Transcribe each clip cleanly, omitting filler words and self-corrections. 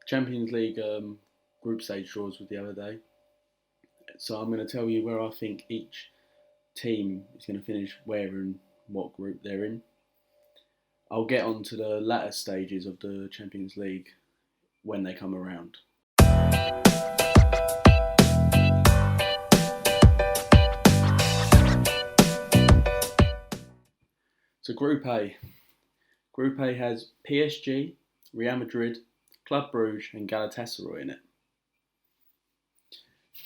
Champions League group stage draws with the other day. So I'm going to tell you where I think each team is going to finish where and what group they're in. I'll get on to the latter stages of the Champions League when they come around. So Group A. Group A has PSG, Real Madrid, Club Brugge and Galatasaray in it.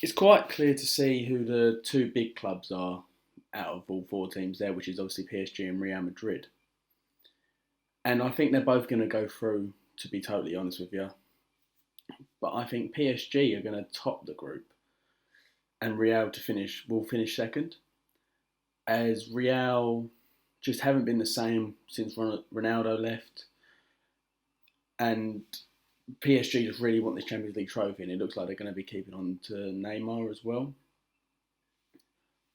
It's quite clear to see who the two big clubs are out of all four teams there, which is obviously PSG and Real Madrid. And I think they're both going to go through, to be totally honest with you. But I think PSG are going to top the group and Real will finish second. As Real just haven't been the same since Ronaldo left. And PSG just really want this Champions League trophy, and it looks like they're going to be keeping on to Neymar as well.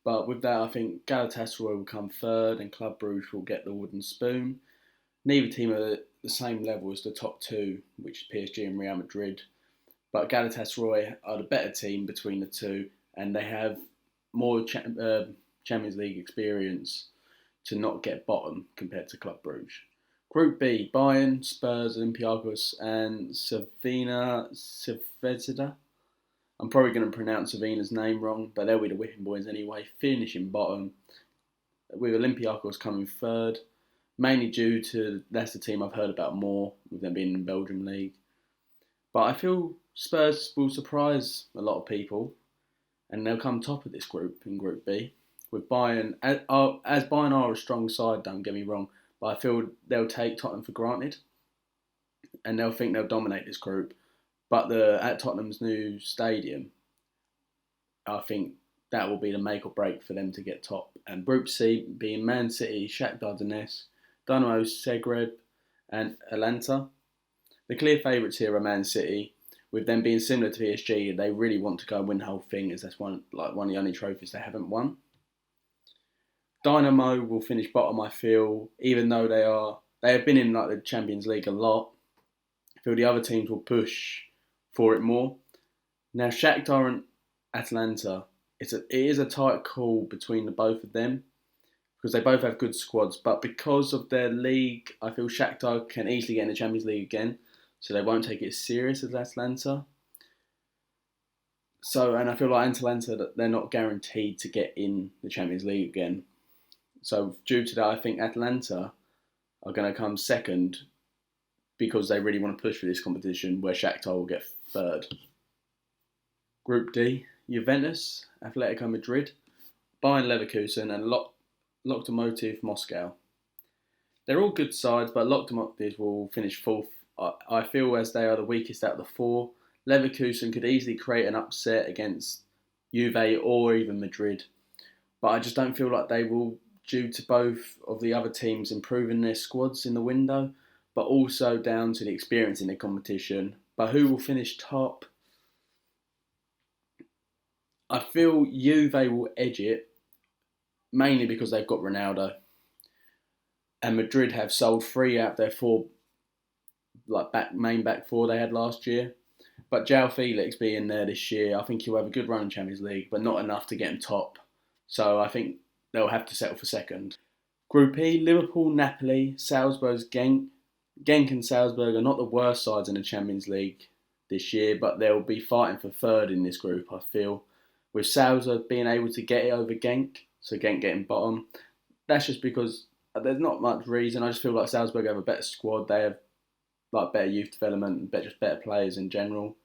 But with that, I think Galatasaray will come third, and Club Brugge will get the wooden spoon. Neither team are the same level as the top two, which is PSG and Real Madrid. But Galatasaray are the better team between the two, and they have more Champions League experience to not get bottom compared to Club Brugge. Group B, Bayern, Spurs, Olympiacos and Cerveza. I'm probably going to pronounce Savina's name wrong, but they'll be the whipping boys anyway, finishing bottom, with Olympiacos coming third, mainly due to that's the team I've heard about more, with them being in the Belgium League. But I feel Spurs will surprise a lot of people, and they'll come top of this group in Group B, with Bayern, as Bayern are a strong side, don't get me wrong, but I feel they'll take Tottenham for granted and they'll think they'll dominate this group. But at Tottenham's new stadium, I think that will be the make or break for them to get top. And Group C being Man City, Shakhtar Donetsk, Dynamo Zagreb and Atalanta. The clear favourites here are Man City. With them being similar to PSG, they really want to go and win the whole thing, as that's one of the only trophies they haven't won. Dynamo will finish bottom, I feel, even though they have been in the Champions League a lot. I feel the other teams will push for it more. Now Shakhtar and Atalanta, it is a tight call between the both of them because they both have good squads, but because of their league, I feel Shakhtar can easily get in the Champions League again, so they won't take it as serious as Atalanta. And I feel like Atalanta, they're not guaranteed to get in the Champions League again. So due to that, I think Atalanta are going to come second because they really want to push for this competition, where Shakhtar will get third. Group D, Juventus, Atletico Madrid, Bayern Leverkusen and Lokomotiv Moscow. They're all good sides, but Lokomotiv will finish fourth. I feel as they are the weakest out of the four. Leverkusen could easily create an upset against Juve or even Madrid, but I just don't feel like they will, due to both of the other teams improving their squads in the window, but also down to the experience in the competition. But who will finish top? I feel Juve will edge it, mainly because they've got Ronaldo. And Madrid have sold 3 out of their 4 main back 4 they had last year. But João Felix being there this year, I think he'll have a good run in Champions League, but not enough to get him top. So I think they'll have to settle for second. Group E, Liverpool, Napoli, Salzburg's Genk. Genk and Salzburg are not the worst sides in the Champions League this year, but they'll be fighting for third in this group, I feel. With Salzburg being able to get it over Genk, so Genk getting bottom. That's just because there's not much reason. I just feel like Salzburg have a better squad. They have better youth development and just better players in general.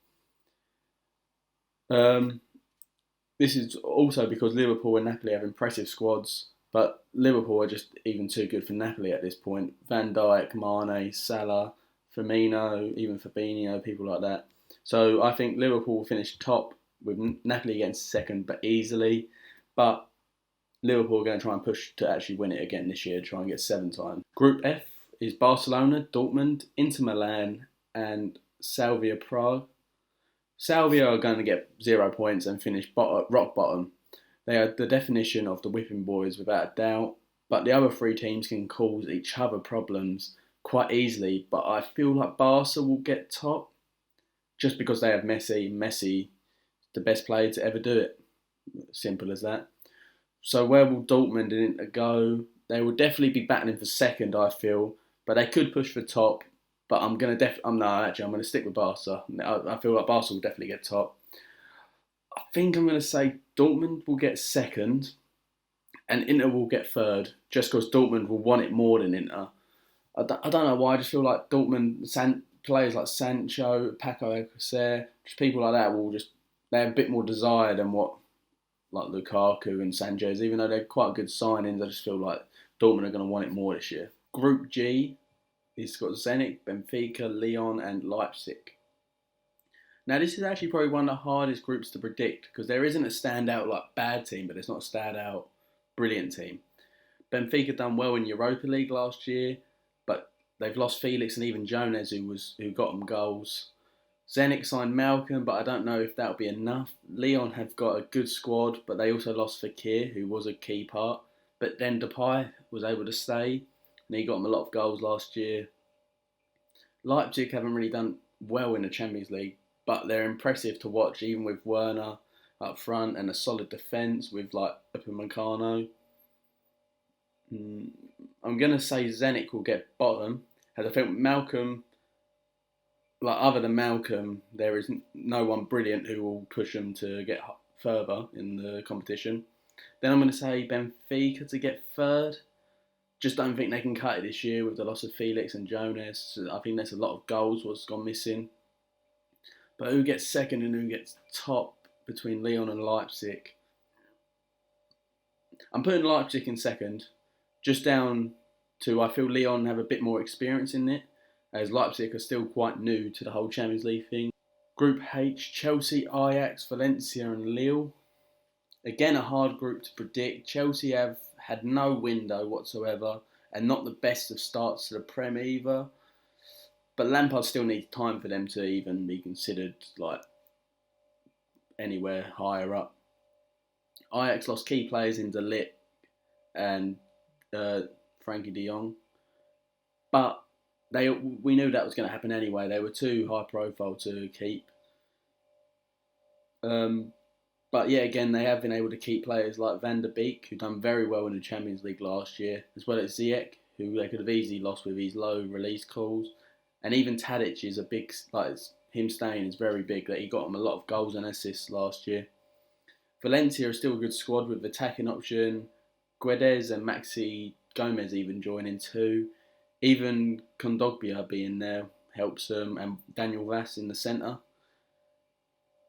This is also because Liverpool and Napoli have impressive squads, but Liverpool are just even too good for Napoli at this point. Van Dijk, Mane, Salah, Firmino, even Fabinho, people like that. So I think Liverpool will finish top with Napoli getting second, but easily. But Liverpool are going to try and push to actually win it again this year, try and get 7 times. Group F is Barcelona, Dortmund, Inter Milan and Slavia Prague. Slavia are going to get 0 points and finish rock bottom. They are the definition of the whipping boys without a doubt, but the other 3 teams can cause each other problems quite easily, but I feel like Barca will get top. just because they have Messi. Messi, the best player to ever do it. Simple as that. So where will Dortmund and Inter go? They will definitely be battling for second, I feel, but they could push for top. But I'm gonna I'm gonna stick with Barca. I feel like Barca will definitely get top. I think I'm gonna say Dortmund will get second, and Inter will get third, just because Dortmund will want it more than Inter. I don't know why. I just feel like Dortmund players like Sancho, Paco Alcacer, just people like that will just they have a bit more desire than what like Lukaku and Sanchez. Even though they're quite good signings, I just feel like Dortmund are going to want it more this year. Group G, it's got Zenit, Benfica, Lyon, and Leipzig. Now this is actually probably one of the hardest groups to predict because there isn't a standout like bad team, but there's not a standout brilliant team. Benfica done well in Europa League last year, but they've lost Felix and even Jones, who got them goals. Zenit signed Malcolm, but I don't know if that'll be enough. Lyon have got a good squad, but they also lost Fekir, who was a key part. But then Depay was able to stay, and he got them a lot of goals last year. Leipzig haven't really done well in the Champions League, but they're impressive to watch, even with Werner up front and a solid defence with like Upamecano. I'm going to say Zenit will get bottom, as I think Malcolm, like other than Malcolm, there is no one brilliant who will push them to get further in the competition. Then I'm going to say Benfica to get third. Just don't think they can cut it this year with the loss of Felix and Jonas. I think there's a lot of goals what's gone missing. But who gets second and who gets top between Lyon and Leipzig? I'm putting Leipzig in second, just down to I feel Lyon have a bit more experience in it, as Leipzig are still quite new to the whole Champions League thing. Group H, Chelsea, Ajax, Valencia and Lille. Again, a hard group to predict. Chelsea have had no window whatsoever and not the best of starts to the Prem either. But Lampard still needs time for them to even be considered like anywhere higher up. Ajax lost key players in De Ligt and Frankie de Jong. But we knew that was going to happen anyway. They were too high profile to keep. But yeah, again, they have been able to keep players like Van der Beek, who done very well in the Champions League last year, as well as Ziyech, who they could have easily lost with his low release calls. And even Tadic is a big, like him staying is very big, that he got him a lot of goals and assists last year. Valencia are still a good squad with attacking option, Guedes and Maxi Gomez even joining too. Even Kondogbia being there helps them, and Daniel Vass in the centre.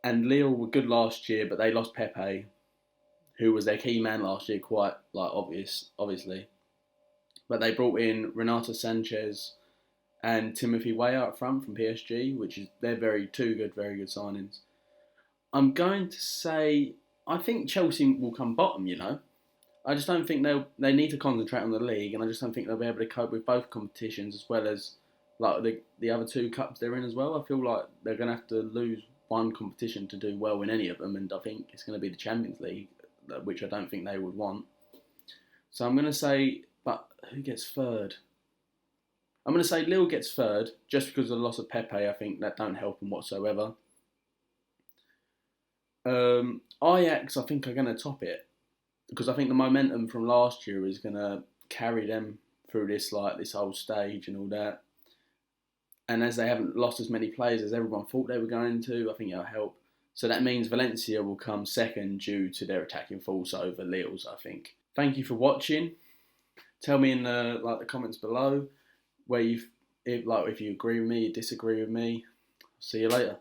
And Lille were good last year, but they lost Pepe, who was their key man last year, quite like obviously. But they brought in Renato Sanchez and Timothy Weah up front from PSG, they're very good signings. I'm going to say I think Chelsea will come bottom. I just don't think they need to concentrate on the league, and I just don't think they'll be able to cope with both competitions as well as like the other two cups they're in as well. I feel like they're going to have to lose one competition to do well in any of them, and I think it's going to be the Champions League, which I don't think they would want. So I'm going to say, but who gets third? I'm going to say Lille gets third, just because of the loss of Pepe. I think that don't help them whatsoever. Ajax, I think, are going to top it, because I think the momentum from last year is going to carry them through this whole stage and all that. And as they haven't lost as many players as everyone thought they were going to, I think it'll help. So that means Valencia will come second due to their attacking force over Lille's, I think. Thank you for watching. Tell me in the comments below where if you agree with me, disagree with me. See you later.